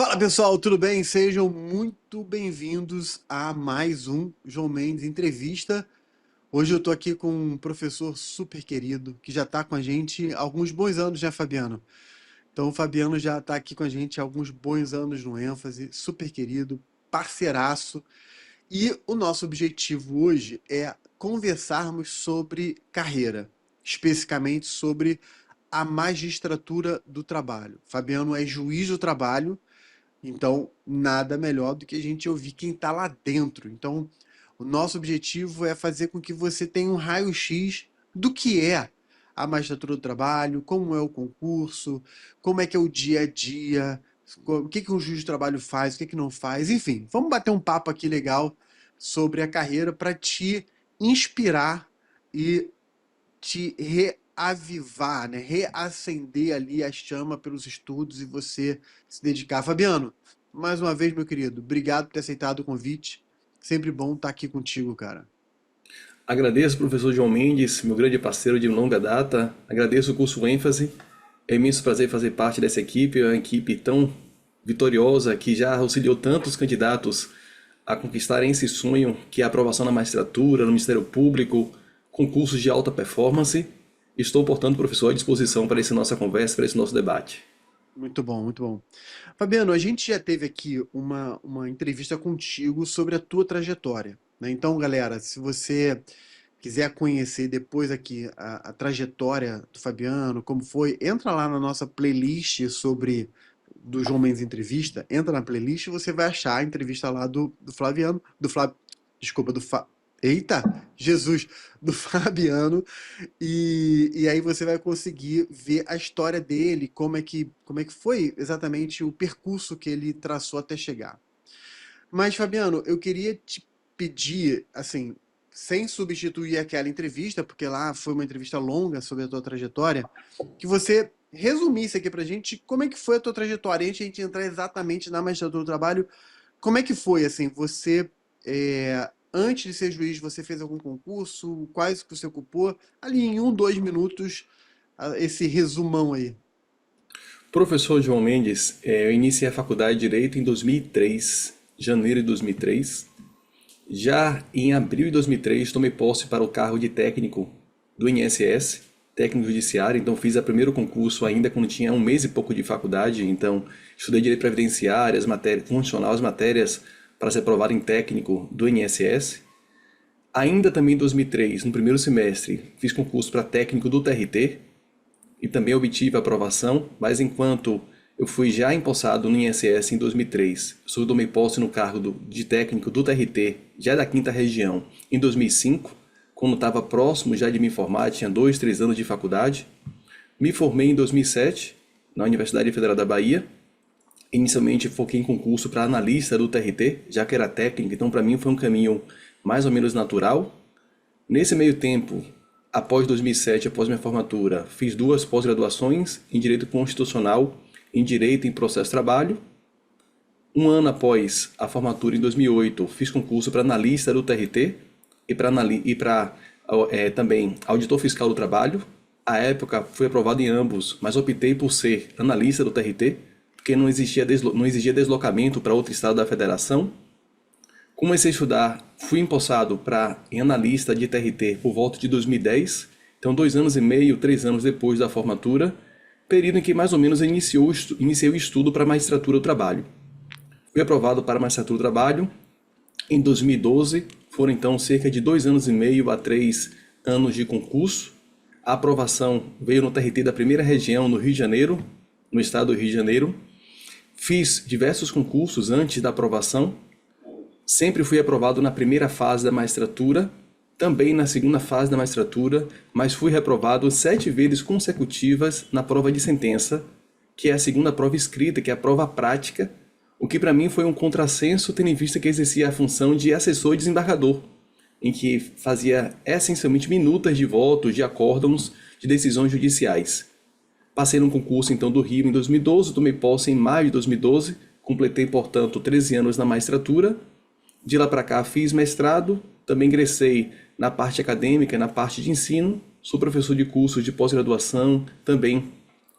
Fala pessoal, tudo bem? Sejam muito bem-vindos a mais um João Mendes Entrevista. Hoje eu tô aqui com um professor super querido que já tá com a gente há alguns bons anos, né, Fabiano? Então o Fabiano já tá aqui com a gente há alguns bons anos no ênfase, super querido, parceiraço. E o nosso objetivo hoje é conversarmos sobre carreira, especificamente sobre a magistratura do trabalho. Fabiano é juiz do trabalho, então, nada melhor do que a gente ouvir quem está lá dentro. Então, o nosso objetivo é fazer com que você tenha um raio-x do que é a magistratura do trabalho, como é o concurso, como é que é o dia a dia, o que que um juiz de trabalho faz, o que que não faz, enfim, vamos bater um papo aqui legal sobre a carreira para te inspirar e te reavivar, né? Reacender ali a chama pelos estudos e você se dedicar. Fabiano, mais uma vez, meu querido, obrigado por ter aceitado o convite. Sempre bom estar aqui contigo, cara. Agradeço, professor João Mendes, meu grande parceiro de longa data. Agradeço o curso ênfase. É imenso prazer fazer parte dessa equipe, é uma equipe tão vitoriosa que já auxiliou tantos candidatos a conquistarem esse sonho, que é a aprovação na magistratura, no Ministério Público, concursos de alta performance. Estou, portanto, professor, à disposição para essa nossa conversa, para esse nosso debate. Muito bom, muito bom. Fabiano, a gente já teve aqui uma entrevista contigo sobre a tua trajetória, né? Então, galera, se você quiser conhecer depois aqui a trajetória do Fabiano, como foi, entra lá na nossa playlist sobre do João Mendes Entrevista, entra na playlist e você vai achar a entrevista lá do Flaviano, do Flávio, desculpa, eita, Jesus, do Fabiano, e aí você vai conseguir ver a história dele, como é que foi exatamente o percurso que ele traçou até chegar. Mas, Fabiano, eu queria te pedir, assim, sem substituir aquela entrevista, porque lá foi uma entrevista longa sobre a tua trajetória, que você resumisse aqui pra gente como é que foi a tua trajetória, antes de a gente entrar exatamente na magistratura do trabalho, como é que foi, assim, antes de ser juiz, você fez algum concurso, quais que você ocupou? Ali em 1, 2 minutos, esse resumão aí. Professor João Mendes, eu iniciei a faculdade de Direito em 2003, janeiro de 2003. Já em abril de 2003, tomei posse para o cargo de técnico do INSS, técnico judiciário, então fiz o primeiro concurso ainda quando tinha um mês e pouco de faculdade, então estudei direito previdenciário, as matérias, constitucional, as matérias para ser aprovado em técnico do INSS. Ainda também em 2003, no primeiro semestre, fiz concurso para técnico do TRT e também obtive a aprovação, mas enquanto eu fui já empossado no INSS em 2003, só tomei posse no cargo de técnico do TRT, já da quinta região, em 2005, quando estava próximo já de me formar, tinha 2, 3 anos de faculdade. Me formei em 2007, na Universidade Federal da Bahia. Inicialmente foquei em concurso para analista do TRT, já que era técnico, então para mim foi um caminho mais ou menos natural. Nesse meio tempo, após 2007, após minha formatura, fiz 2 pós-graduações em Direito Constitucional, em Direito em Processo de Trabalho. Um ano após a formatura, em 2008, fiz concurso para analista do TRT e para também auditor fiscal do trabalho. À época, fui aprovado em ambos, mas optei por ser analista do TRT, porque não exigia deslocamento para outro estado da federação. Comecei a estudar, fui empossado em analista de TRT por volta de 2010, então 2 anos e meio, 3 anos depois da formatura, período em que mais ou menos iniciei o estudo para a magistratura do trabalho. Fui aprovado para a magistratura do trabalho em 2012, foram então cerca de 2 anos e meio a 3 anos de concurso. A aprovação veio no TRT da primeira região no Rio de Janeiro, no estado do Rio de Janeiro. Fiz diversos concursos antes da aprovação. Sempre fui aprovado na primeira fase da magistratura, também na segunda fase da magistratura, mas fui reprovado 7 vezes consecutivas na prova de sentença, que é a segunda prova escrita, que é a prova prática, o que para mim foi um contrassenso, tendo em vista que exercia a função de assessor e desembargador, em que fazia essencialmente minutas de votos, de acórdãos, de decisões judiciais. Passei no concurso então do Rio em 2012, tomei posse em maio de 2012, completei, portanto, 13 anos na magistratura. De lá para cá fiz mestrado, também ingressei na parte acadêmica, na parte de ensino, sou professor de cursos de pós-graduação, também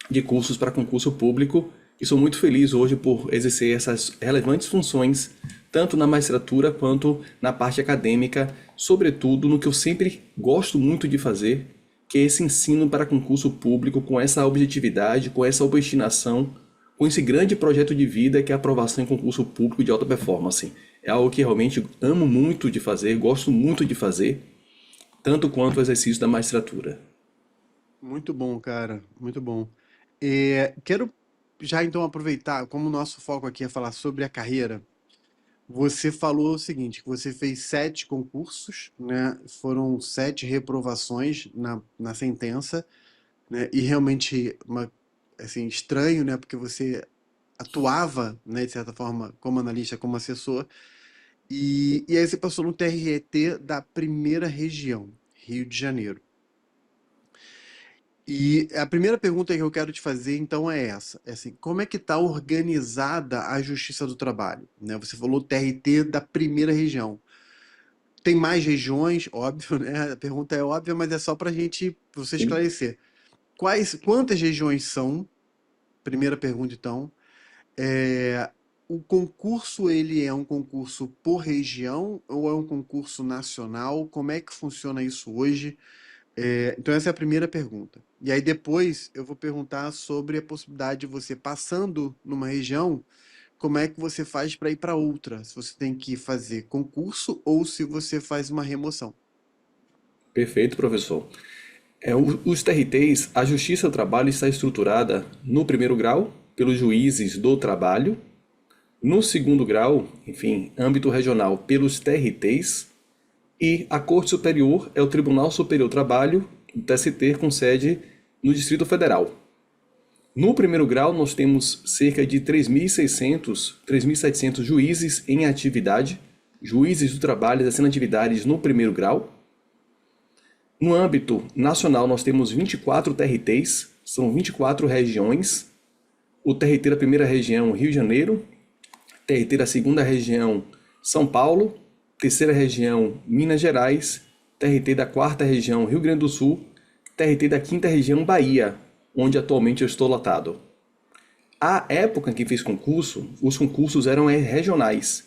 de cursos para concurso público e sou muito feliz hoje por exercer essas relevantes funções, tanto na magistratura quanto na parte acadêmica, sobretudo no que eu sempre gosto muito de fazer, que é esse ensino para concurso público com essa objetividade, com essa obstinação, com esse grande projeto de vida que é a aprovação em concurso público de alta performance. É algo que realmente amo muito de fazer, gosto muito de fazer, tanto quanto o exercício da magistratura. Muito bom, cara, muito bom. Quero já então aproveitar, como o nosso foco aqui é falar sobre a carreira, você falou o seguinte, que você fez 7 concursos, né? Foram 7 reprovações na sentença, né? E realmente, assim, estranho, né? Porque você atuava, né, de certa forma, como analista, como assessor, e aí você passou no TRT da primeira região, Rio de Janeiro. E a primeira pergunta que eu quero te fazer, então, é essa. É assim, como é que está organizada a Justiça do Trabalho? Né? Você falou TRT da primeira região. Tem mais regiões, óbvio, né? A pergunta é óbvia, mas é só para você Sim. esclarecer. Quantas regiões são? Primeira pergunta, então. É, o concurso, ele é um concurso por região ou é um concurso nacional? Como é que funciona isso hoje? Então essa é a primeira pergunta. E aí depois eu vou perguntar sobre a possibilidade de você passando numa região, como é que você faz para ir para outra? Se você tem que fazer concurso ou se você faz uma remoção. Perfeito, professor. Os TRTs, a Justiça do Trabalho está estruturada no primeiro grau pelos juízes do trabalho, no segundo grau, enfim, âmbito regional, pelos TRTs, e a Corte Superior é o Tribunal Superior do Trabalho, o TST, com sede no Distrito Federal. No primeiro grau, nós temos cerca de 3.600, 3.700 juízes em atividade, juízes do trabalho exercendo atividades no primeiro grau. No âmbito nacional, nós temos 24 TRTs, são 24 regiões. O TRT da primeira região, Rio de Janeiro, TRT da segunda região, São Paulo, terceira região, Minas Gerais, TRT da quarta região, Rio Grande do Sul, TRT da quinta região, Bahia, onde atualmente eu estou lotado. À época em que fiz concurso, os concursos eram regionais.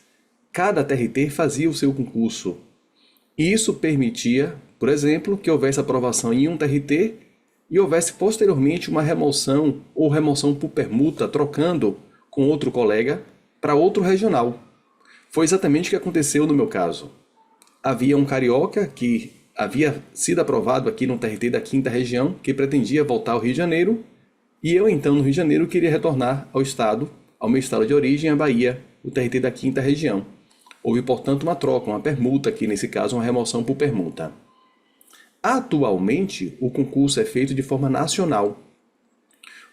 Cada TRT fazia o seu concurso. E isso permitia, por exemplo, que houvesse aprovação em um TRT e houvesse posteriormente uma remoção ou remoção por permuta, trocando com outro colega para outro regional. Foi exatamente o que aconteceu no meu caso. Havia um carioca que havia sido aprovado aqui no TRT da quinta região, que pretendia voltar ao Rio de Janeiro, e eu então no Rio de Janeiro queria retornar ao estado, ao meu estado de origem, a Bahia, o TRT da quinta região. Houve, portanto, uma troca, uma permuta, aqui nesse caso uma remoção por permuta. Atualmente, o concurso é feito de forma nacional.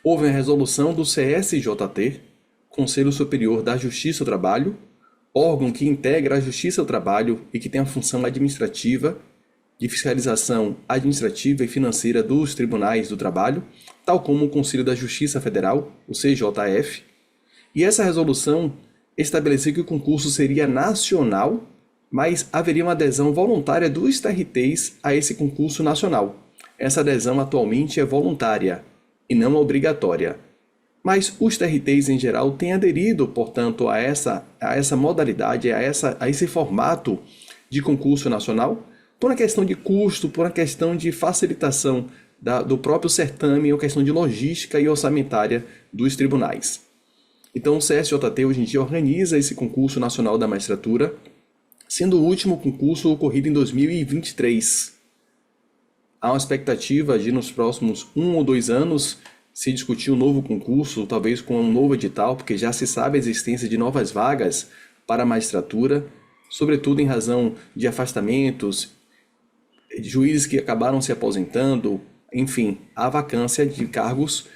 Houve uma resolução do CSJT, Conselho Superior da Justiça do Trabalho, órgão que integra a Justiça do Trabalho e que tem a função administrativa de fiscalização administrativa e financeira dos tribunais do trabalho, tal como o Conselho da Justiça Federal, o CJF. E essa resolução estabeleceu que o concurso seria nacional, mas haveria uma adesão voluntária dos TRTs a esse concurso nacional. Essa adesão atualmente é voluntária e não obrigatória. Mas os TRTs em geral têm aderido, portanto, a essa modalidade, a esse formato de concurso nacional, por uma questão de custo, por uma questão de facilitação do próprio certame, uma questão de logística e orçamentária dos tribunais. Então o CSJT hoje em dia organiza esse concurso nacional da magistratura, sendo o último concurso ocorrido em 2023. Há uma expectativa de nos próximos 1 ou 2 anos se discutir um novo concurso, talvez com um novo edital, porque já se sabe a existência de novas vagas para a magistratura, sobretudo em razão de afastamentos, de juízes que acabaram se aposentando, enfim, a vacância de cargos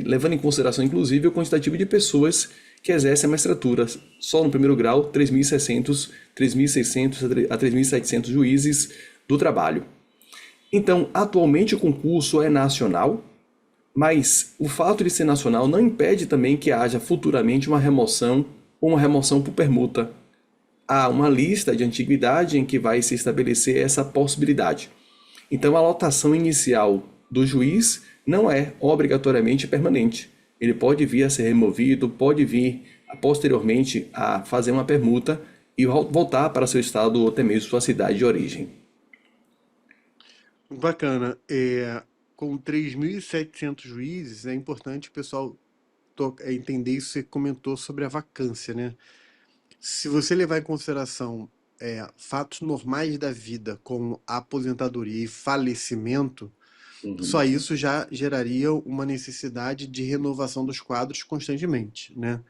levando em consideração inclusive o quantitativo de pessoas que exercem a magistratura. Só no primeiro grau, 3.600 a 3.700 juízes do trabalho. Então, atualmente o concurso é nacional, mas o fato de ser nacional não impede também que haja futuramente uma remoção ou uma remoção por permuta. Há uma lista de antiguidade em que vai se estabelecer essa possibilidade. Então, a lotação inicial do juiz não é obrigatoriamente permanente. ele pode vir a ser removido, pode vir posteriormente a fazer uma permuta e voltar para seu estado ou até mesmo sua cidade de origem. Bacana. Com 3.700 juízes, é importante o pessoal entender isso. Você comentou sobre a vacância, né? Se você levar em consideração fatos normais da vida, como aposentadoria e falecimento, só Uhum. isso já geraria uma necessidade de renovação dos quadros constantemente, né?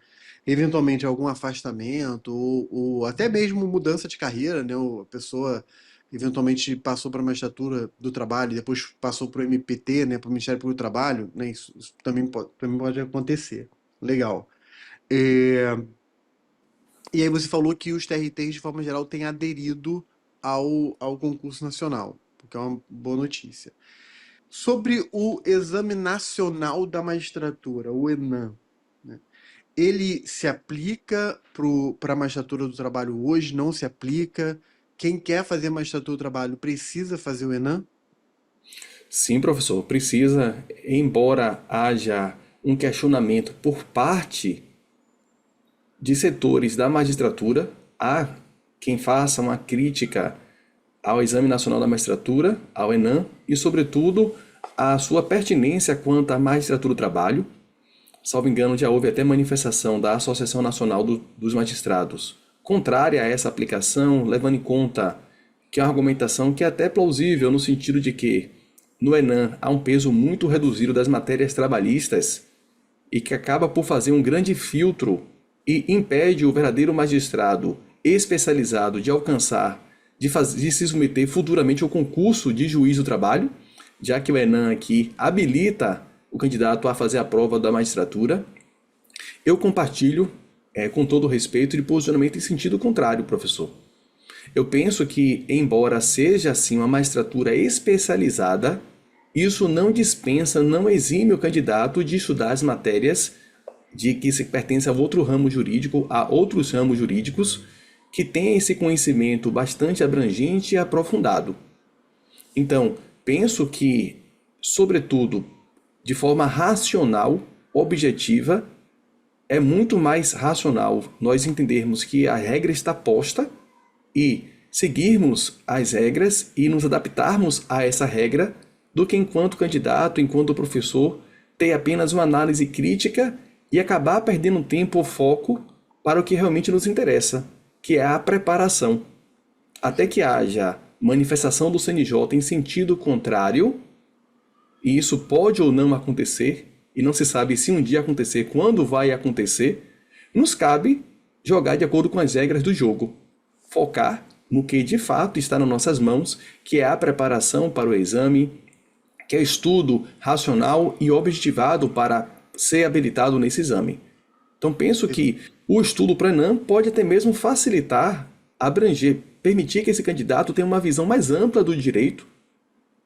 Eventualmente algum afastamento ou até mesmo mudança de carreira, né? A pessoa eventualmente passou para a magistratura do trabalho e depois passou para o MPT, né? Para o Ministério Público do Trabalho, né? Isso também pode acontecer. Legal. É, E aí você falou que os TRTs, de forma geral, têm aderido ao concurso nacional, o que é uma boa notícia. Sobre o Exame Nacional da Magistratura, o ENAM, né? Ele se aplica para a magistratura do trabalho hoje? Não se aplica? Quem quer fazer magistratura do trabalho precisa fazer o ENAM? Sim, professor, precisa, embora haja um questionamento por parte de setores da magistratura, há quem faça uma crítica ao Exame Nacional da Magistratura, ao ENAM, e, sobretudo, a sua pertinência quanto à magistratura do trabalho. Salvo engano, já houve até manifestação da Associação Nacional dos Magistrados contrária a essa aplicação, levando em conta que é uma argumentação que é até plausível no sentido de que no ENAM há um peso muito reduzido das matérias trabalhistas e que acaba por fazer um grande filtro e impede o verdadeiro magistrado especializado de alcançar, de se submeter futuramente ao concurso de juiz do trabalho, já que o ENAM aqui habilita o candidato a fazer a prova da magistratura. Eu compartilho, com todo respeito, de posicionamento em sentido contrário, professor. Eu penso que, embora seja assim uma magistratura especializada, isso não dispensa, não exime o candidato de estudar as matérias de que se pertence a outro ramo jurídico, a outros ramos jurídicos, que têm esse conhecimento bastante abrangente e aprofundado. Então, penso que, sobretudo, de forma racional, objetiva, é muito mais racional nós entendermos que a regra está posta e seguirmos as regras e nos adaptarmos a essa regra do que enquanto candidato, enquanto professor, ter apenas uma análise crítica e acabar perdendo tempo ou foco para o que realmente nos interessa, que é a preparação. Até que haja manifestação do CNJ em sentido contrário, e isso pode ou não acontecer, e não se sabe se um dia acontecer, quando vai acontecer, nos cabe jogar de acordo com as regras do jogo. Focar no que de fato está nas nossas mãos, que é a preparação para o exame, que é estudo racional e objetivado para ser habilitado nesse exame. Então penso que o estudo para ENAM pode até mesmo facilitar, abranger, permitir que esse candidato tenha uma visão mais ampla do direito,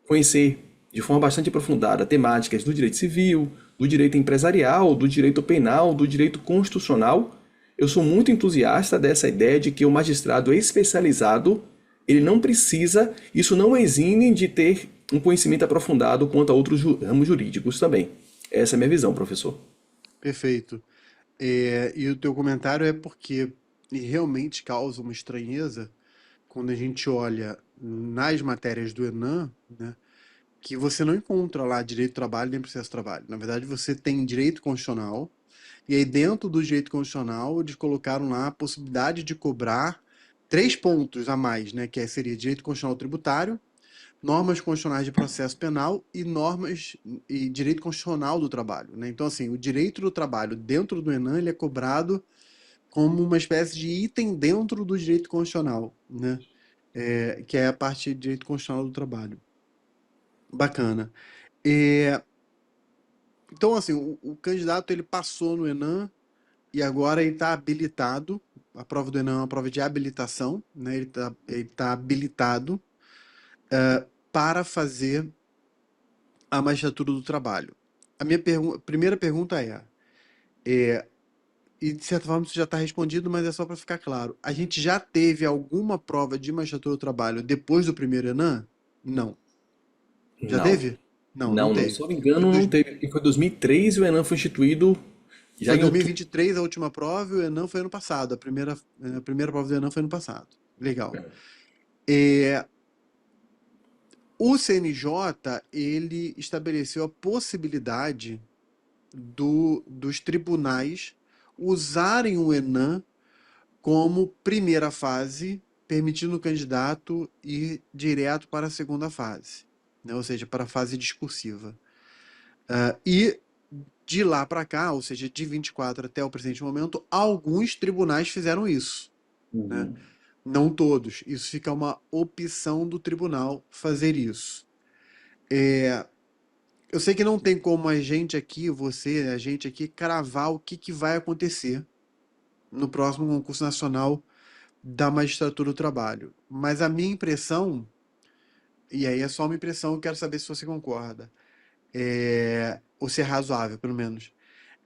conhecer de forma bastante aprofundada temáticas do direito civil, do direito empresarial, do direito penal, do direito constitucional. Eu sou muito entusiasta dessa ideia de que o magistrado especializado, ele não precisa, isso não exime de ter um conhecimento aprofundado quanto a outros ramos jurídicos também. Essa é a minha visão, professor. Perfeito. E o teu comentário é porque realmente causa uma estranheza quando a gente olha nas matérias do ENAM, né, que você não encontra lá direito do trabalho nem processo do trabalho. Na verdade, você tem direito constitucional, e aí dentro do direito constitucional eles colocaram lá a possibilidade de cobrar 3 pontos a mais, né, que seria direito constitucional tributário, normas constitucionais de processo penal e normas e direito constitucional do trabalho, né? Então, assim, o direito do trabalho dentro do ENAM ele é cobrado como uma espécie de item dentro do direito constitucional, né? Que é a parte de direito constitucional do trabalho. Bacana. É, então, assim, o candidato ele passou no ENAM e agora ele está habilitado. A prova do ENAM é uma prova de habilitação, né? Ele tá habilitado para fazer a magistratura do trabalho. A minha primeira pergunta e de certa forma isso já está respondido, mas é só para ficar claro. A gente já teve alguma prova de magistratura do trabalho depois do primeiro ENAM? Não. Já Não. teve? Não Não, teve. só me Foi, engano, não teve, porque foi 2003 e o Enem foi instituído já foi em outubro. 2023 a última prova e o Enem foi ano passado. A primeira prova do Enem foi ano passado. Legal. É, o CNJ, ele estabeleceu a possibilidade dos tribunais usarem o Enem como primeira fase, permitindo o candidato ir direto para a segunda fase, né? Ou seja, para a fase discursiva. E de lá para cá, ou seja, de 24 até o presente momento, alguns tribunais fizeram isso, né? Uhum. Não todos. Isso fica uma opção do tribunal fazer isso. Eu sei que não tem como a gente aqui, você, a gente aqui, cravar o que vai acontecer no próximo concurso nacional da magistratura do trabalho. Mas a minha impressão, e aí é só uma impressão, eu quero saber se você concorda, ou se é razoável, pelo menos,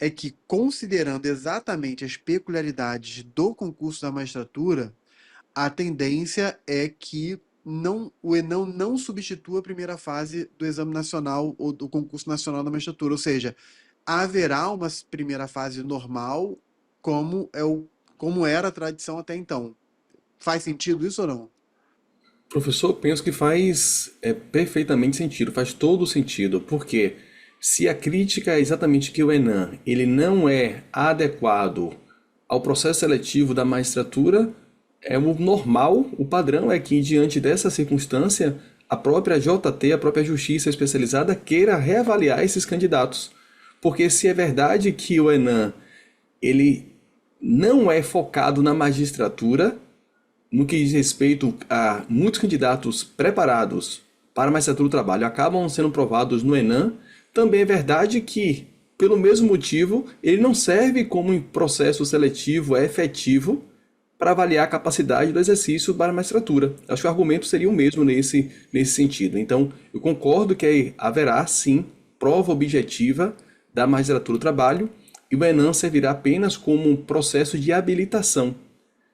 é que, considerando exatamente as peculiaridades do concurso da magistratura, a tendência é que o Enem não substitua a primeira fase do Exame Nacional ou do concurso nacional da magistratura. Ou seja, haverá uma primeira fase normal, como era a tradição até então. Faz sentido isso ou não? Professor, eu penso que faz perfeitamente sentido, faz todo sentido, porque se a crítica é exatamente que o Enem ele não é adequado ao processo seletivo da magistratura, é o normal, o padrão é que diante dessa circunstância, a própria JT, a própria Justiça Especializada queira reavaliar esses candidatos. Porque se é verdade que o Enem ele não é focado na magistratura, no que diz respeito a muitos candidatos preparados para a magistratura do trabalho acabam sendo provados no Enem, também é verdade que, pelo mesmo motivo, ele não serve como um processo seletivo efetivo para avaliar a capacidade do exercício para a magistratura. Acho que o argumento seria o mesmo nesse sentido. Então, eu concordo que haverá, sim, prova objetiva da magistratura do trabalho e o Enem servirá apenas como um processo de habilitação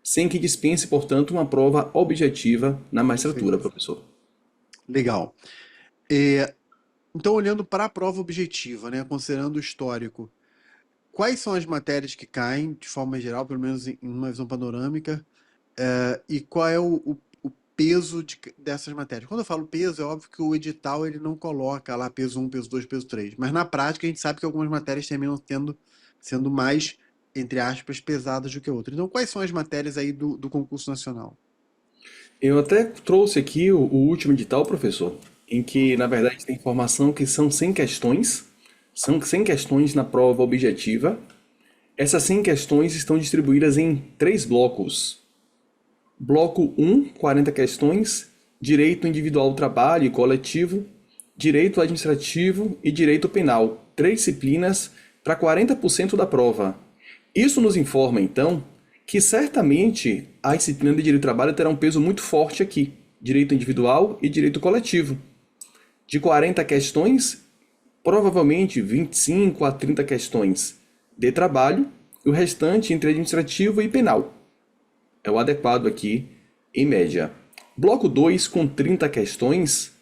sem que dispense, portanto, uma prova objetiva na magistratura, Perfeito. professor. Legal. Então, olhando para a prova objetiva, né, considerando o histórico, quais são as matérias que caem, de forma geral, pelo menos em uma visão panorâmica, e qual é o peso dessas matérias? Quando eu falo peso, é óbvio que o edital ele não coloca lá peso um, peso 2, peso 3, mas na prática a gente sabe que algumas matérias terminam sendo mais, entre aspas, pesadas do que outras. Então, quais são as matérias aí do concurso nacional? Eu até trouxe aqui o último edital, professor, em que, na verdade, tem informação que são 100 questões na prova objetiva. Essas 100 questões estão distribuídas em três blocos. Bloco um, 40 questões, direito individual do trabalho e coletivo, direito administrativo e direito penal. Três disciplinas para 40% da prova. Isso nos informa, então, que certamente a disciplina de direito do trabalho terá um peso muito forte aqui. Direito individual e direito coletivo. De 40 questões, provavelmente 25 a 30 questões de trabalho e o restante entre administrativo e penal. É o adequado aqui, em média. Bloco 2 com 30 questões,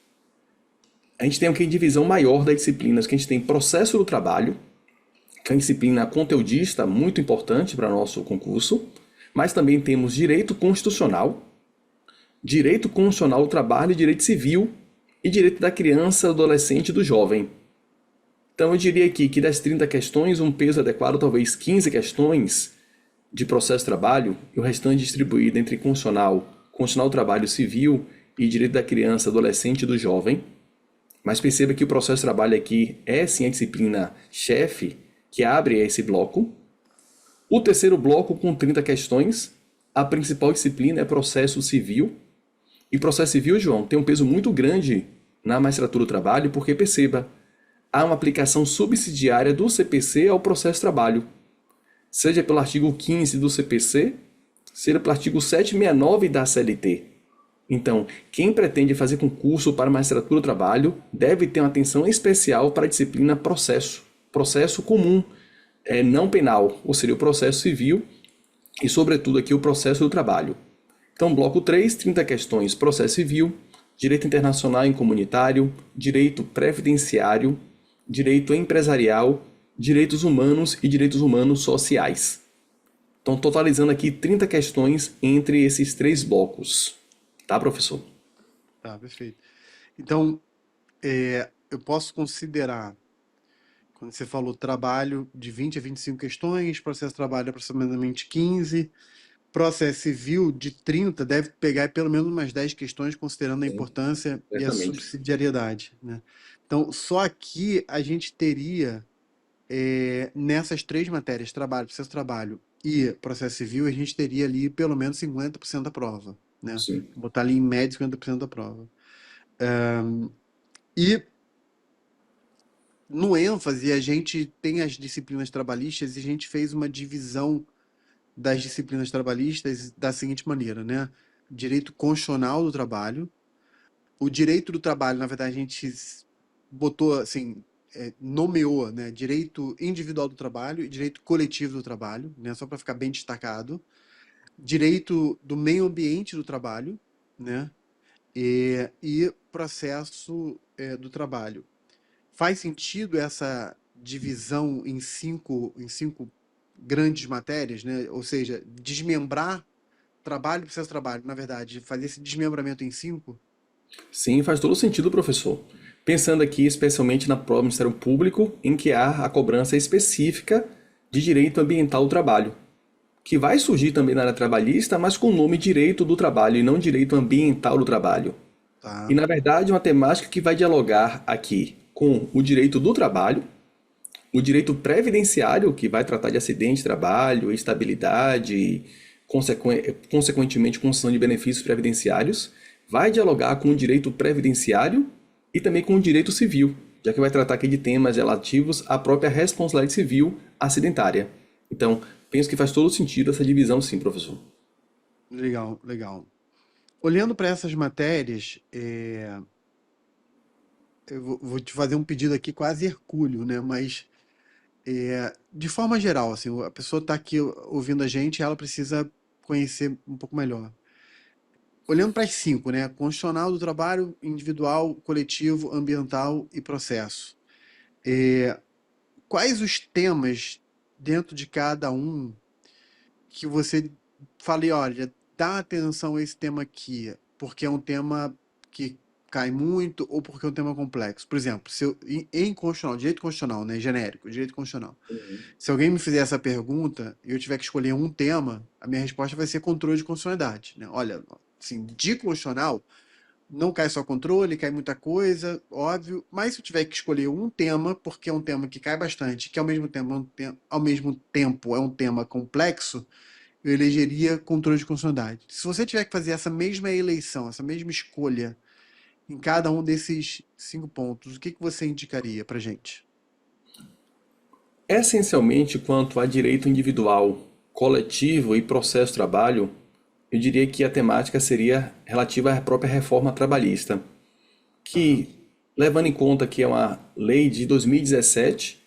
a gente tem aqui a divisão maior das disciplinas, que a gente tem processo do trabalho, que é uma disciplina conteudista muito importante para nosso concurso, mas também temos direito constitucional do trabalho, direito civil e direito da criança, do adolescente e do jovem. Então eu diria aqui que das 30 questões, um peso adequado, talvez 15 questões de processo de trabalho e o restante distribuído entre constitucional do trabalho civil e direito da criança, adolescente e do jovem. Mas perceba que o processo de trabalho aqui é sim a disciplina chefe que abre esse bloco. O terceiro bloco com 30 questões, a principal disciplina é processo civil. E processo civil, João, tem um peso muito grande na magistratura do trabalho, porque perceba, há uma aplicação subsidiária do CPC ao processo de trabalho, seja pelo artigo 15 do CPC, seja pelo artigo 769 da CLT. Então, quem pretende fazer concurso para magistratura do trabalho deve ter uma atenção especial para a disciplina processo comum, não penal, ou seja, o processo civil e, sobretudo, aqui o processo do trabalho. Então, bloco 3, 30 questões, processo civil, direito internacional e comunitário, direito previdenciário, direito empresarial, direitos humanos e direitos humanos sociais. Então, totalizando aqui 30 questões entre esses três blocos. Tá, professor? Tá, perfeito. Então, eu posso considerar, quando você falou trabalho, de 20 a 25 questões, processo de trabalho aproximadamente 15, processo civil de 30 deve pegar pelo menos umas 10 questões, considerando a Sim, importância e a certamente. subsidiariedade, né? Então, só aqui a gente teria, nessas três matérias, trabalho, processo de trabalho e processo civil, a gente teria ali pelo menos 50% da prova, né? Sim. Botar ali em média 50% da prova. E no ênfase, a gente tem as disciplinas trabalhistas e a gente fez uma divisão das disciplinas trabalhistas da seguinte maneira, né? Direito constitucional do trabalho. O direito do trabalho, na verdade, a gente botou assim, nomeou, né? Direito individual do trabalho e direito coletivo do trabalho, né? Só para ficar bem destacado. Direito do meio ambiente do trabalho, né? E processo do trabalho. Faz sentido essa divisão em cinco grandes matérias, né? Ou seja, desmembrar trabalho e processo de trabalho, na verdade, fazer esse desmembramento em cinco? Sim, faz todo sentido, professor. Pensando aqui especialmente na prova do Ministério Público, em que há a cobrança específica de direito ambiental do trabalho, que vai surgir também na área trabalhista, mas com o nome direito do trabalho e não direito ambiental do trabalho. E, Tá. na verdade, uma temática que vai dialogar aqui com o direito do trabalho, o direito previdenciário, que vai tratar de acidente de trabalho, estabilidade, consequentemente, concessão de benefícios previdenciários, vai dialogar com o direito previdenciário e também com o direito civil, já que vai tratar aqui de temas relativos à própria responsabilidade civil acidentária. Então, penso que faz todo sentido essa divisão, sim, professor. Legal, legal. Olhando para essas matérias, eu vou te fazer um pedido aqui quase hercúleo, né? Mas, de forma geral, assim, a pessoa está aqui ouvindo a gente, ela precisa conhecer um pouco melhor. Olhando para as cinco, né? Constitucional do trabalho, individual, coletivo, ambiental e processo. Quais os temas dentro de cada um que você fale, olha, dá atenção a esse tema aqui, porque é um tema que cai muito ou porque é um tema complexo? Por exemplo, se eu, em constitucional, direito constitucional, né? Genérico, direito constitucional. Se alguém me fizer essa pergunta e eu tiver que escolher um tema, a minha resposta vai ser controle de constitucionalidade, né? Olha, assim, de constitucional, não cai só controle, cai muita coisa, óbvio, mas se eu tiver que escolher um tema, porque é um tema que cai bastante, que ao mesmo tempo é um tema complexo, eu elegeria controle de constitucionalidade. Se você tiver que fazer essa mesma eleição, essa mesma escolha em cada um desses 5 pontos, o que que você indicaria pra gente? Essencialmente, quanto a direito individual, coletivo e processo de trabalho, eu diria que a temática seria relativa à própria reforma trabalhista, Tá. que, levando em conta que é uma lei de 2017,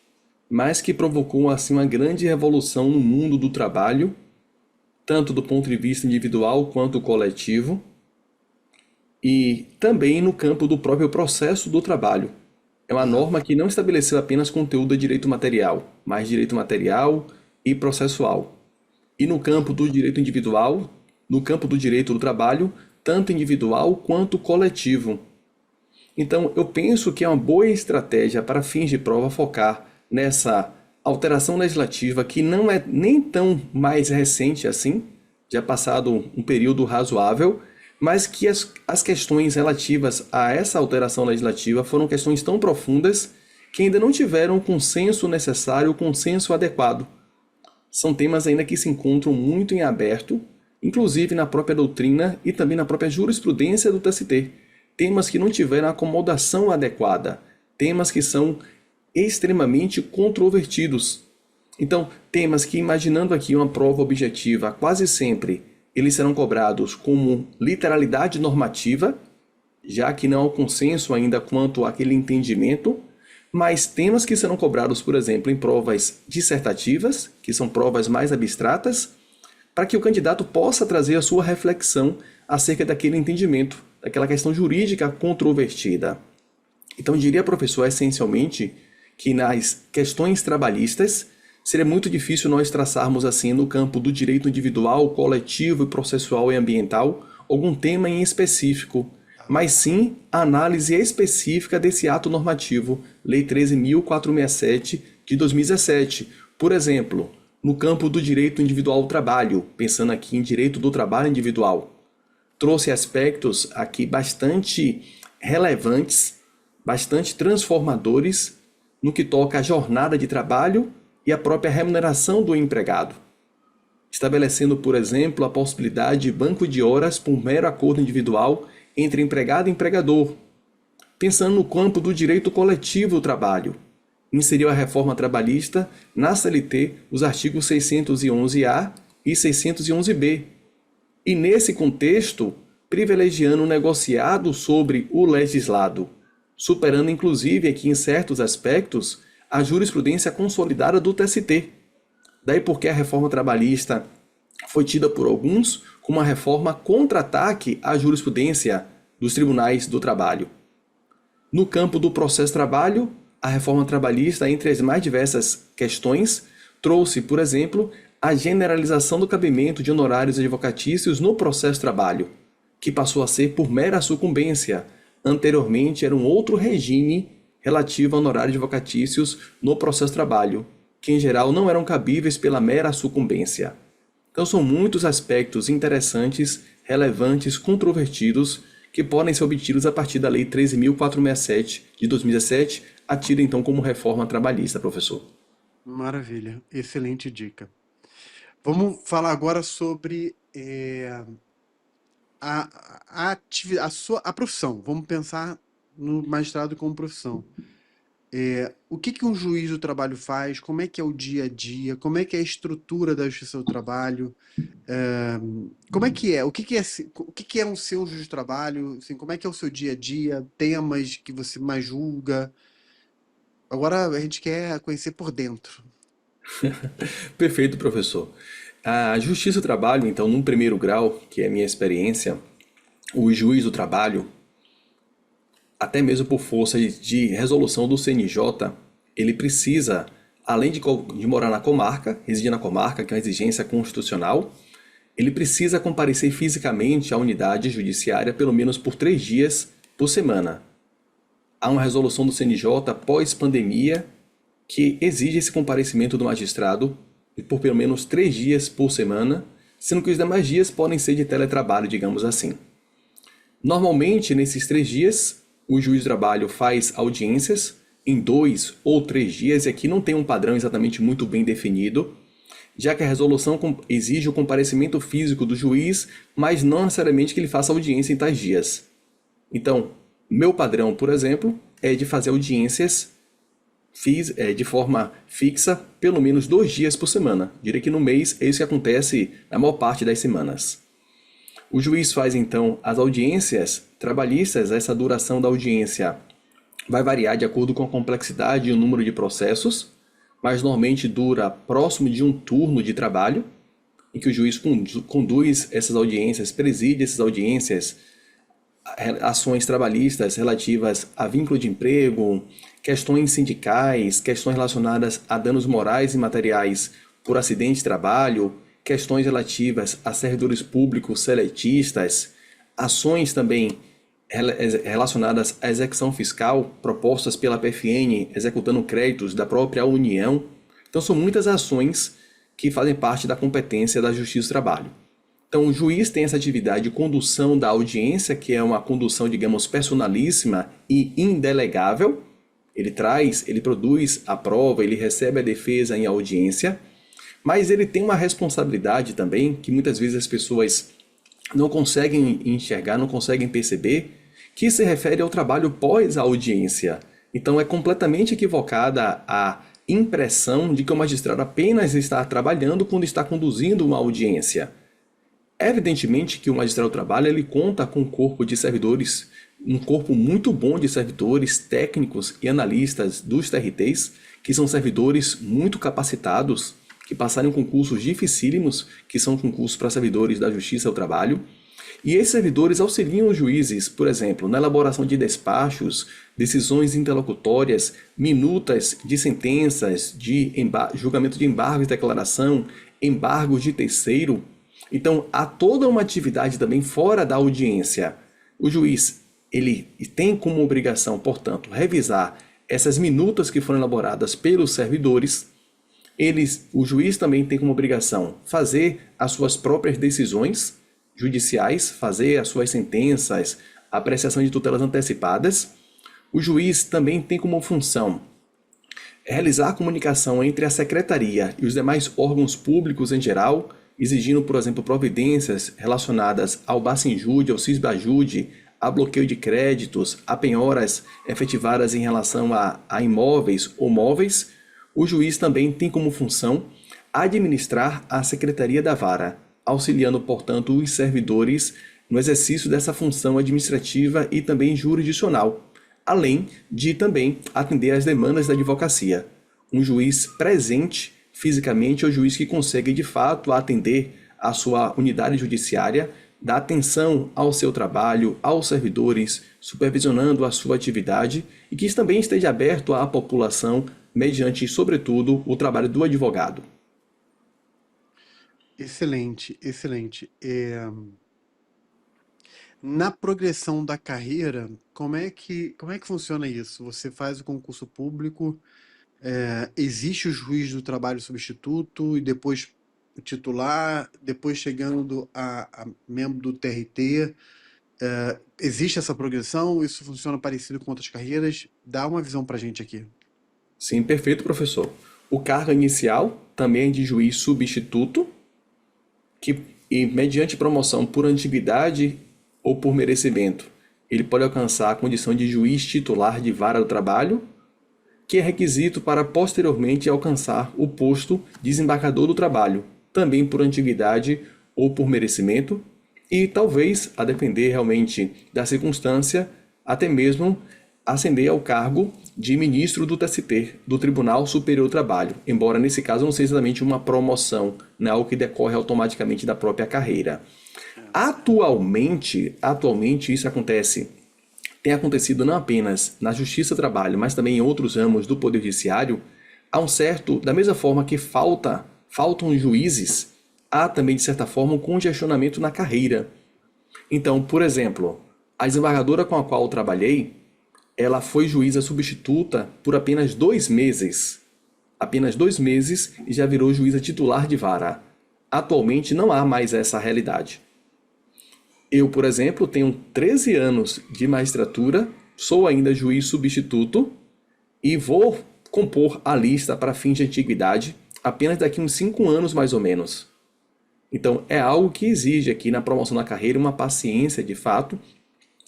mas que provocou assim uma grande revolução no mundo do trabalho, tanto do ponto de vista individual quanto coletivo, e também no campo do próprio processo do trabalho. É uma Tá. norma que não estabeleceu apenas conteúdo de direito material, mas direito material e processual. E no campo do direito individual, no campo do direito do trabalho, tanto individual quanto coletivo. Então, eu penso que é uma boa estratégia para fins de prova focar nessa alteração legislativa que não é nem tão mais recente assim, já passado um período razoável, mas que as questões relativas a essa alteração legislativa foram questões tão profundas que ainda não tiveram o consenso necessário, o consenso adequado. São temas ainda que se encontram muito em aberto, inclusive na própria doutrina e também na própria jurisprudência do TST. Temas que não tiveram a acomodação adequada, temas que são extremamente controvertidos. Então, temas que, imaginando aqui uma prova objetiva, quase sempre eles serão cobrados como literalidade normativa, já que não há um consenso ainda quanto àquele entendimento, mas temas que serão cobrados, por exemplo, em provas dissertativas, que são provas mais abstratas, para que o candidato possa trazer a sua reflexão acerca daquele entendimento. daquela questão jurídica controvertida. Então, eu diria, professor, essencialmente, que nas questões trabalhistas seria muito difícil nós traçarmos assim no campo do direito individual, coletivo, processual e ambiental algum tema em específico, mas sim a análise específica desse ato normativo, Lei 13.467 de 2017. Por exemplo, no campo do direito individual ao trabalho, pensando aqui em direito do trabalho individual, trouxe aspectos aqui bastante relevantes, bastante transformadores no que toca à jornada de trabalho e à própria remuneração do empregado, estabelecendo, por exemplo, a possibilidade de banco de horas por mero acordo individual entre empregado e empregador. Pensando no campo do direito coletivo do trabalho, inseriu a reforma trabalhista na CLT os artigos 611-A e 611-B. E nesse contexto, privilegiando o negociado sobre o legislado, superando inclusive aqui em certos aspectos a jurisprudência consolidada do TST. Daí porque a reforma trabalhista foi tida por alguns como uma reforma contra-ataque à jurisprudência dos tribunais do trabalho. No campo do processo trabalho, a reforma trabalhista, entre as mais diversas questões, trouxe, por exemplo, a generalização do cabimento de honorários advocatícios no processo trabalho, que passou a ser por mera sucumbência. Anteriormente era um outro regime relativo a honorários advocatícios no processo trabalho, que em geral não eram cabíveis pela mera sucumbência. Então são muitos aspectos interessantes, relevantes, controvertidos, que podem ser obtidos a partir da Lei 13.467 de 2017, atida então como reforma trabalhista, professor. Maravilha, excelente dica. Vamos falar agora sobre a profissão. Vamos pensar no magistrado como profissão. O que que um juiz do trabalho faz? Como é que é o dia a dia? Como é que é a estrutura da justiça do trabalho? Como é que é? O que que é um seu juiz do trabalho? Assim, como é que é o seu dia a dia? Temas que você mais julga? Agora a gente quer conhecer por dentro. Perfeito, professor. A Justiça do Trabalho, então, num primeiro grau, que é a minha experiência, o juiz do trabalho, até mesmo por força de resolução do CNJ, ele precisa, além de morar na comarca, residir na comarca, que é uma exigência constitucional, ele precisa comparecer fisicamente à unidade judiciária pelo menos por 3 dias por semana. Há uma resolução do CNJ pós-pandemia que exige esse comparecimento do magistrado por pelo menos 3 dias por semana, sendo que os demais dias podem ser de teletrabalho, digamos assim. Normalmente, nesses 3 dias, o juiz do trabalho faz audiências em 2 ou 3 dias, e aqui não tem um padrão exatamente muito bem definido, já que a resolução exige o comparecimento físico do juiz, mas não necessariamente que ele faça audiência em tais dias. Então, meu padrão, por exemplo, é de fazer audiências de forma fixa pelo menos 2 dias por semana. Diria que no mês é isso que acontece na maior parte das semanas. O juiz faz então as audiências trabalhistas. Essa duração da audiência vai variar de acordo com a complexidade e o número de processos, mas normalmente dura próximo de um turno de trabalho, em que o juiz conduz essas audiências, preside essas audiências, ações trabalhistas relativas a vínculo de emprego, questões sindicais, questões relacionadas a danos morais e materiais por acidente de trabalho, questões relativas a servidores públicos seletistas, ações também relacionadas à execução fiscal propostas pela PFN, executando créditos da própria União. Então são muitas ações que fazem parte da competência da Justiça do Trabalho. Então o juiz tem essa atividade de condução da audiência, que é uma condução, digamos, personalíssima e indelegável. Ele produz a prova, ele recebe a defesa em audiência, mas ele tem uma responsabilidade também que muitas vezes as pessoas não conseguem enxergar, não conseguem perceber, que se refere ao trabalho pós-audiência. Então é completamente equivocada a impressão de que o magistrado apenas está trabalhando quando está conduzindo uma audiência. Evidentemente que o magistrado do trabalho ele conta com um corpo de servidores, um corpo muito bom de servidores técnicos e analistas dos TRTs, que são servidores muito capacitados, que passaram concursos dificílimos, que são concursos para servidores da Justiça do Trabalho, E esses servidores auxiliam os juízes, por exemplo, na elaboração de despachos, decisões interlocutórias, minutas de sentenças, de julgamento de embargos de declaração, embargos de terceiro. Então, há toda uma atividade também fora da audiência. O juiz, ele tem como obrigação, portanto, revisar essas minutas que foram elaboradas pelos servidores. O juiz também tem como obrigação fazer as suas próprias decisões judiciais, fazer as suas sentenças, apreciação de tutelas antecipadas. O juiz também tem como função realizar a comunicação entre a secretaria e os demais órgãos públicos em geral, exigindo, por exemplo, providências relacionadas ao Bacenjude, ao Cisbajude, a bloqueio de créditos, a penhoras efetivadas em relação a imóveis ou móveis. O juiz também tem como função administrar a Secretaria da Vara, auxiliando, portanto, os servidores no exercício dessa função administrativa e também jurisdicional, além de também atender às demandas da advocacia. Um juiz presente fisicamente é o juiz que consegue, de fato, atender a sua unidade judiciária, dar atenção ao seu trabalho, aos servidores, supervisionando a sua atividade e que também esteja aberto à população mediante, sobretudo, o trabalho do advogado. Excelente, excelente. Na progressão da carreira, como é que funciona isso? Você faz o concurso público, existe o juiz do trabalho substituto e depois o titular, depois chegando a membro do TRT. Existe essa progressão? Isso funciona parecido com outras carreiras? Dá uma visão pra gente aqui. Sim, perfeito, professor. O cargo inicial também é de juiz substituto, que, e mediante promoção por antiguidade ou por merecimento, ele pode alcançar a condição de juiz titular de vara do trabalho, que é requisito para posteriormente alcançar o posto de desembargador do trabalho, também por antiguidade ou por merecimento, e talvez, a depender realmente da circunstância, até mesmo ascender ao cargo de ministro do TST, do Tribunal Superior do Trabalho, embora nesse caso não seja exatamente uma promoção, não é algo que decorre automaticamente da própria carreira. Atualmente isso tem acontecido não apenas na Justiça do Trabalho, mas também em outros ramos do Poder Judiciário, da mesma forma que faltam juízes, há também, de certa forma, um congestionamento na carreira. Então, por exemplo, a desembargadora com a qual eu trabalhei, ela foi juíza substituta por apenas 2 meses. Apenas 2 meses e já virou juíza titular de vara. Atualmente não há mais essa realidade. Eu, por exemplo, tenho 13 anos de magistratura, sou ainda juiz substituto e vou compor a lista para fins de antiguidade apenas daqui uns 5 anos mais ou menos. Então é algo que exige aqui na promoção da carreira uma paciência de fato.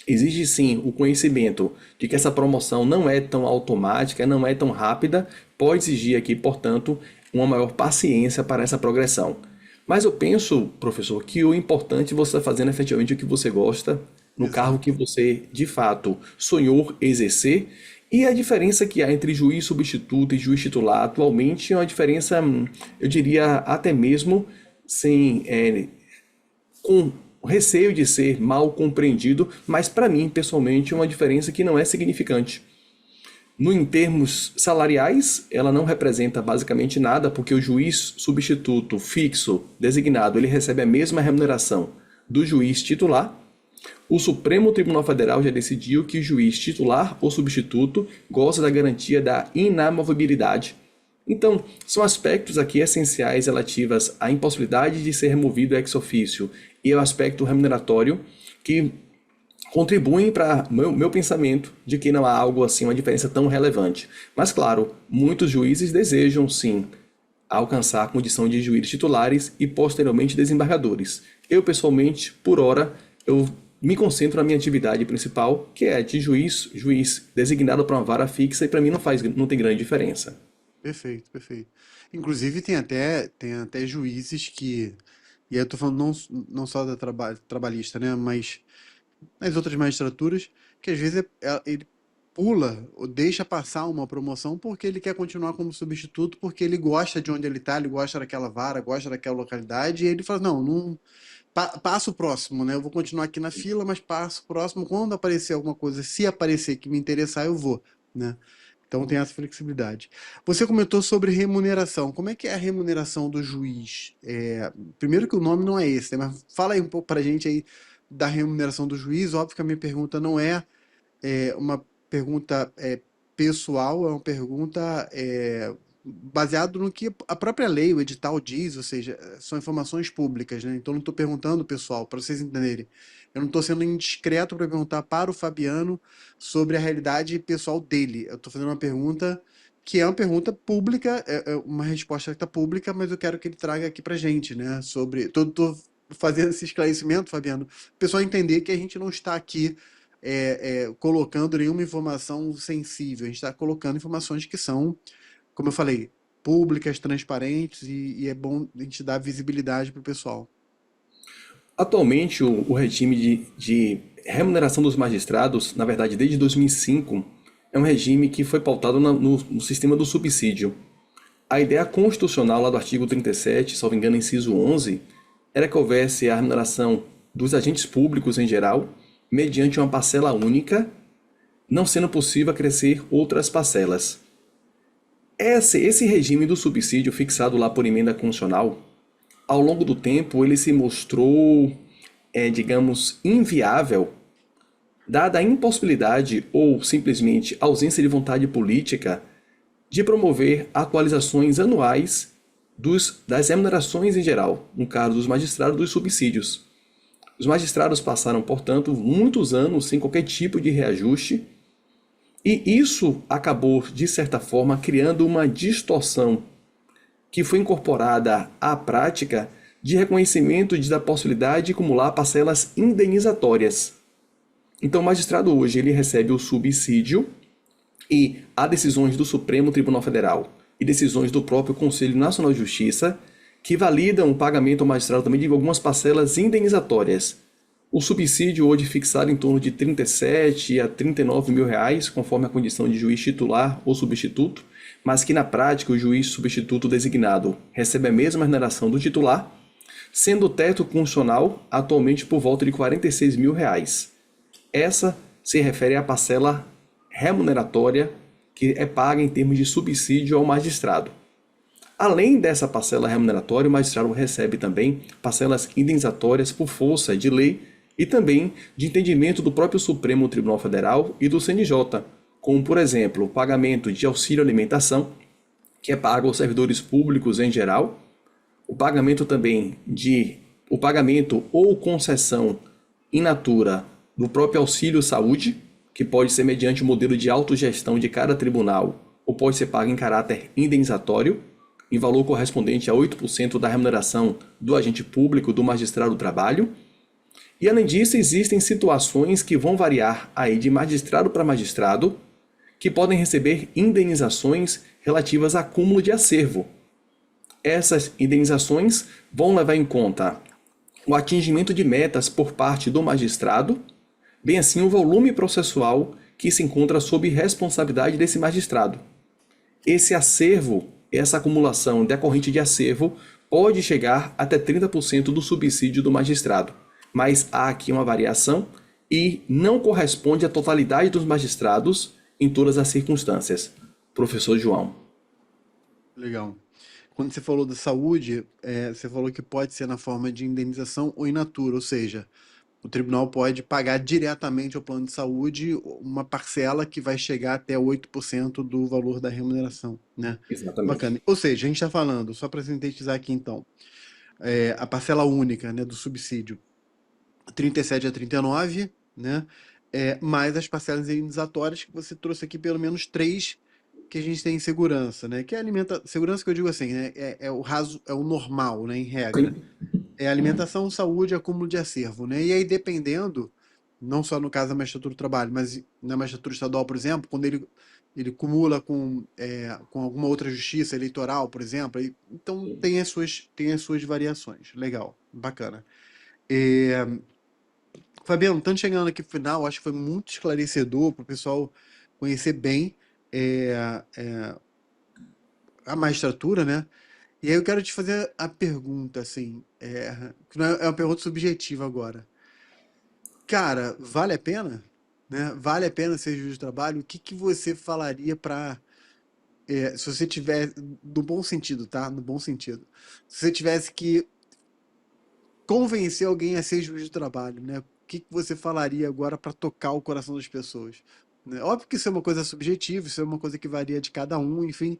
Exige sim o conhecimento de que essa promoção não é tão automática, não é tão rápida, pode exigir aqui, portanto, uma maior paciência para essa progressão. Mas eu penso, professor, que o importante é você estar fazendo efetivamente o que você gosta, no cargo que Exato. você de fato sonhou exercer, e a diferença que há entre juiz substituto e juiz titular atualmente é uma diferença, eu diria, até mesmo sem, com receio de ser mal compreendido, mas para mim, pessoalmente, é uma diferença que não é significante. No, em termos salariais, ela não representa basicamente nada, porque o juiz substituto fixo designado ele recebe a mesma remuneração do juiz titular. O Supremo Tribunal Federal já decidiu que o juiz titular ou substituto goza da garantia da inamovibilidade. Então, são aspectos aqui essenciais relativas à impossibilidade de ser removido ex officio e ao aspecto remuneratório que contribuem para meu pensamento de que não há algo assim, uma diferença tão relevante. Mas claro, muitos juízes desejam sim alcançar a condição de juízes titulares e posteriormente desembargadores. Eu pessoalmente, por hora, eu me concentro na minha atividade principal, que é de juiz designado para uma vara fixa e para mim não tem grande diferença. Perfeito, perfeito. Inclusive tem até juízes que, e aí eu tô falando não só da trabalhista, né, mas nas outras magistraturas, que às vezes ele pula ou deixa passar uma promoção porque ele quer continuar como substituto, porque ele gosta de onde ele está, ele gosta daquela vara, gosta daquela localidade, e ele fala, não, não passa o próximo, né? Eu vou continuar aqui na fila, mas passo o próximo. Quando aparecer alguma coisa, se aparecer que me interessar, eu vou, né? Então tem essa flexibilidade. Você comentou sobre remuneração. Como é que é a remuneração do juiz? Primeiro que o nome não é esse, né? Mas fala aí um pouco pra gente aí da remuneração do juiz. Óbvio que a minha pergunta não é uma pergunta pessoal, é uma pergunta baseado no que a própria lei, o edital diz, ou seja, são informações públicas, né? Então não estou perguntando, pessoal, para vocês entenderem. Eu não estou sendo indiscreto para perguntar para o Fabiano sobre a realidade pessoal dele. Eu estou fazendo uma pergunta que é uma pergunta pública, é uma resposta que está pública, mas eu quero que ele traga aqui para gente, né? Sobre. Tô fazendo esse esclarecimento, Fabiano, o pessoal entender que a gente não está aqui colocando nenhuma informação sensível. A gente está colocando informações que são, como eu falei, públicas, transparentes e é bom a gente dar visibilidade para o pessoal. Atualmente, o regime de remuneração dos magistrados, na verdade, desde 2005, é um regime que foi pautado no sistema do subsídio. A ideia constitucional lá do artigo 37, salvo engano, inciso 11, era que houvesse a remuneração dos agentes públicos em geral, mediante uma parcela única, não sendo possível acrescer outras parcelas. Esse regime do subsídio fixado lá por emenda constitucional, ao longo do tempo ele se mostrou, digamos, inviável, dada a impossibilidade ou simplesmente ausência de vontade política de promover atualizações anuais das remunerações em geral, no caso dos magistrados dos subsídios. Os magistrados passaram, portanto, muitos anos sem qualquer tipo de reajuste, e isso acabou, de certa forma, criando uma distorção que foi incorporada à prática de reconhecimento da possibilidade de acumular parcelas indenizatórias. Então, o magistrado hoje ele recebe o subsídio e há decisões do Supremo Tribunal Federal e decisões do próprio Conselho Nacional de Justiça que validam o pagamento ao magistrado também de algumas parcelas indenizatórias. O subsídio hoje é fixado em torno de 37 a 39 mil reais, conforme a condição de juiz titular ou substituto, mas que na prática o juiz substituto designado recebe a mesma remuneração do titular, sendo o teto constitucional atualmente por volta de 46 mil reais. Essa se refere à parcela remuneratória que é paga em termos de subsídio ao magistrado. Além dessa parcela remuneratória, o magistrado recebe também parcelas indenizatórias por força de lei e também de entendimento do próprio Supremo Tribunal Federal e do CNJ, como, por exemplo, o pagamento de auxílio alimentação, que é pago aos servidores públicos em geral, o pagamento também o pagamento ou concessão in natura do próprio auxílio saúde, que pode ser mediante o modelo de autogestão de cada tribunal, ou pode ser pago em caráter indenizatório, em valor correspondente a 8% da remuneração do agente público do magistrado do trabalho. E além disso, existem situações que vão variar aí de magistrado para magistrado, que podem receber indenizações relativas a acúmulo de acervo. Essas indenizações vão levar em conta o atingimento de metas por parte do magistrado, bem assim o volume processual que se encontra sob responsabilidade desse magistrado. Esse acervo, essa acumulação decorrente de acervo, pode chegar até 30% do subsídio do magistrado, mas há aqui uma variação e não corresponde à totalidade dos magistrados em todas as circunstâncias. Professor João. Legal. Quando você falou da saúde, você falou que pode ser na forma de indenização ou in natura, ou seja, o tribunal pode pagar diretamente ao plano de saúde uma parcela que vai chegar até 8% do valor da remuneração, né? Exatamente. Bacana. Ou seja, a gente está falando, só para sintetizar aqui então, a parcela única, né, do subsídio, 37 a 39, né? Mais as parcelas indenizatórias que você trouxe aqui, pelo menos três que a gente tem em segurança, né? Que é segurança que eu digo assim, né? É o raso, é o normal, né? Em regra. Sim. É alimentação, saúde, acúmulo de acervo, né? E aí, dependendo, não só no caso da magistratura do trabalho, mas na magistratura estadual, por exemplo, quando ele cumula com alguma outra justiça eleitoral, por exemplo, então tem as suas variações. Legal, bacana. É, Fabiano, estamos chegando aqui no final, acho que foi muito esclarecedor para o pessoal conhecer bem é, é, a magistratura, né? E aí eu quero te fazer a pergunta, assim, que não é uma pergunta subjetiva agora. Cara, vale a pena? Né? Vale a pena ser juiz de trabalho? O que que você falaria para, se você tiver, no bom sentido, tá? No bom sentido. Se você tivesse que convencer alguém a ser juiz de trabalho, né? O que que você falaria agora para tocar o coração das pessoas? Né? Óbvio que isso é uma coisa subjetiva, isso é uma coisa que varia de cada um, enfim.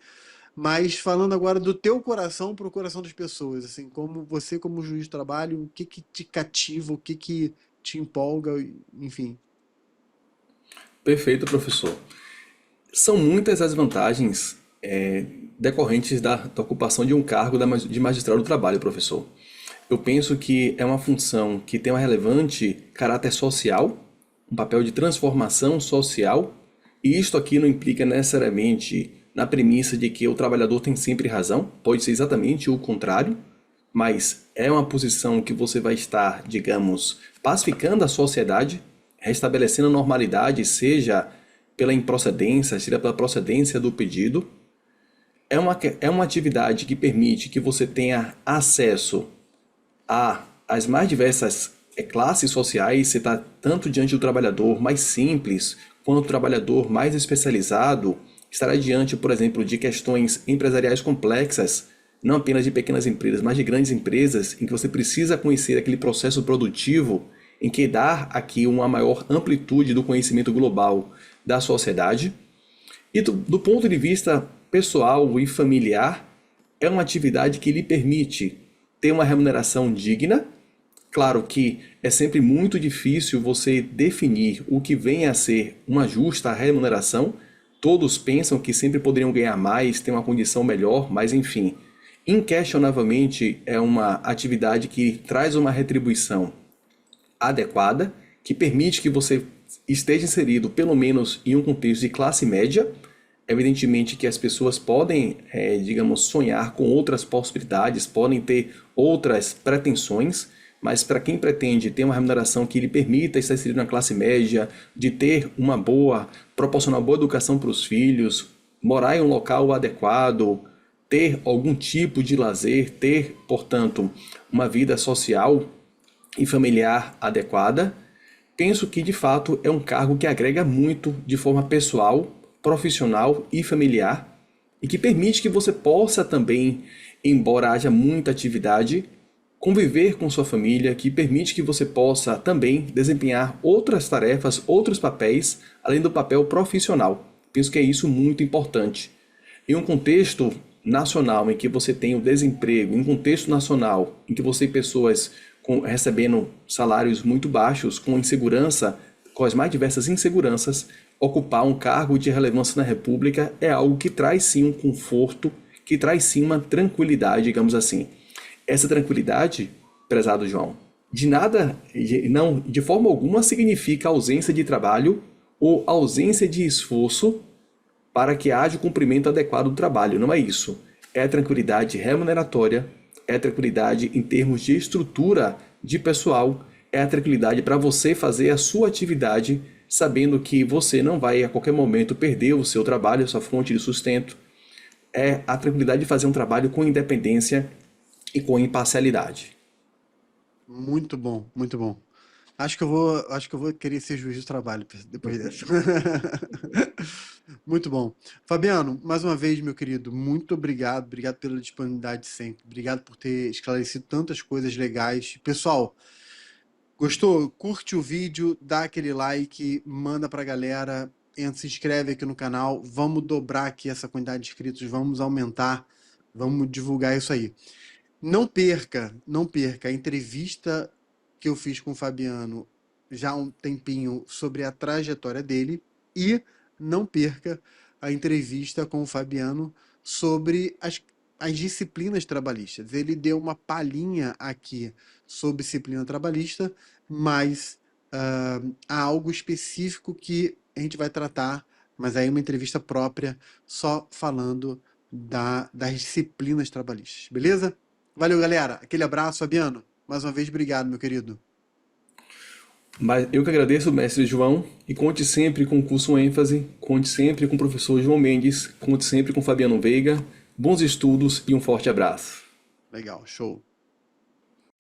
Mas falando agora do teu coração para o coração das pessoas, assim, como você como juiz de trabalho, o que que te cativa, o que que te empolga, enfim. Perfeito, professor. São muitas as vantagens decorrentes da ocupação de um cargo de magistrado do trabalho, professor. Eu penso que é uma função que tem um relevante caráter social, um papel de transformação social, e isto aqui não implica necessariamente na premissa de que o trabalhador tem sempre razão, pode ser exatamente o contrário, mas é uma posição que você vai estar, digamos, pacificando a sociedade, restabelecendo a normalidade, seja pela improcedência, seja pela procedência do pedido. É uma atividade que permite que você tenha acesso as mais diversas classes sociais, você está tanto diante do trabalhador mais simples, quanto do trabalhador mais especializado, estará diante, por exemplo, de questões empresariais complexas, não apenas de pequenas empresas, mas de grandes empresas, em que você precisa conhecer aquele processo produtivo, em que dá aqui uma maior amplitude do conhecimento global da sociedade. E do ponto de vista pessoal e familiar, é uma atividade que lhe permite ter uma remuneração digna. Claro que é sempre muito difícil você definir o que vem a ser uma justa remuneração. Todos pensam que sempre poderiam ganhar mais, ter uma condição melhor, mas enfim, inquestionavelmente é uma atividade que traz uma retribuição adequada, que permite que você esteja inserido pelo menos em um contexto de classe média. Evidentemente que as pessoas podem, digamos, sonhar com outras possibilidades, podem ter outras pretensões, mas para quem pretende ter uma remuneração que lhe permita estar inserido na classe média, de ter uma boa, proporcionar uma boa educação para os filhos, morar em um local adequado, ter algum tipo de lazer, ter, portanto, uma vida social e familiar adequada, penso que de fato é um cargo que agrega muito de forma pessoal, profissional e familiar e que permite que você possa também, embora haja muita atividade, conviver com sua família, que permite que você possa também desempenhar outras tarefas, outros papéis, além do papel profissional. Penso que é isso muito importante. Em um contexto nacional em que você tem o desemprego, em um contexto nacional em que você tem pessoas recebendo salários muito baixos, com insegurança, com as mais diversas inseguranças, ocupar um cargo de relevância na República é algo que traz sim um conforto, que traz sim uma tranquilidade, digamos assim. Essa tranquilidade, prezado João, de nada, não, de forma alguma significa ausência de trabalho ou ausência de esforço para que haja o cumprimento adequado do trabalho. Não é isso. É a tranquilidade remuneratória, é a tranquilidade em termos de estrutura de pessoal, é a tranquilidade para você fazer a sua atividade sabendo que você não vai a qualquer momento perder o seu trabalho, a sua fonte de sustento. É a tranquilidade de fazer um trabalho com independência e com imparcialidade. Muito bom, muito bom. Acho que eu vou querer ser juiz de trabalho depois dessa. Muito bom. Fabiano, mais uma vez, meu querido, muito obrigado. Obrigado pela disponibilidade sempre. Obrigado por ter esclarecido tantas coisas legais. Pessoal, gostou? Curte o vídeo, dá aquele like, manda pra galera, entra, se inscreve aqui no canal. Vamos dobrar aqui essa quantidade de inscritos, vamos aumentar, vamos divulgar isso aí. Não perca, não perca a entrevista que eu fiz com o Fabiano já há um tempinho sobre a trajetória dele e não perca a entrevista com o Fabiano sobre as disciplinas trabalhistas. Ele deu uma palhinha aqui sobre disciplina trabalhista, mas há algo específico que a gente vai tratar, mas aí uma entrevista própria só falando das disciplinas trabalhistas, beleza? Valeu, galera. Aquele abraço, Fabiano. Mais uma vez, obrigado, meu querido. Mas eu que agradeço, mestre João, e conte sempre com o curso ênfase, conte sempre com o professor João Mendes, conte sempre com Fabiano Veiga. Bons estudos e um forte abraço. Legal, show.